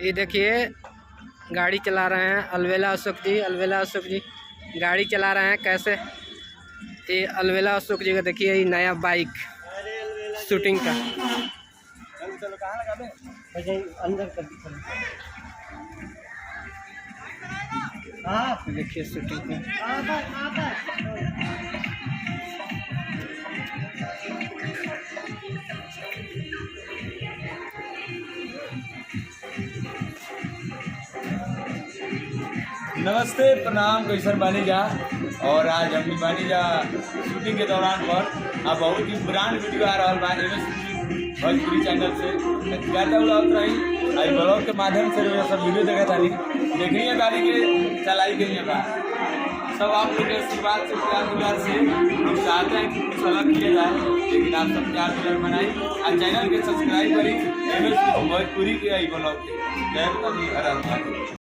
ये देखिए गाड़ी चला रहे हैं अलवेला अशोक जी। अलवेला अशोक जी गाड़ी चला रहे हैं कैसे। ये अलवेला अशोक जी का देखिए ये नया बाइक शूटिंग का। चलो कहाँ लगा दे अंदर कर दी। हाँ देखिए शूटिंग का। नमस्ते प्रणाम कैसर बानी जा। और आज हम बानी जा शूटिंग के दौरान पर अब बहुत ही ब्रांड वीडियो आ रहा है भोजपुरी चैनल से ज़्यादा उड़ावत रही आई ब्लॉग के माध्यम से सब वीडियो देखा था देखिए गाड़ी के चलाई गई है सब आप लोग के आशीर्वाद से प्यार दुलार से हम चाहते हैं कि कुछ अलग किया जाए, लेकिन आप सब प्यार दुलार बनाई और चैनल के सब्सक्राइब करी भोजपुरी के आई ब्लॉग के। जय माता दी, हर हर महादेव।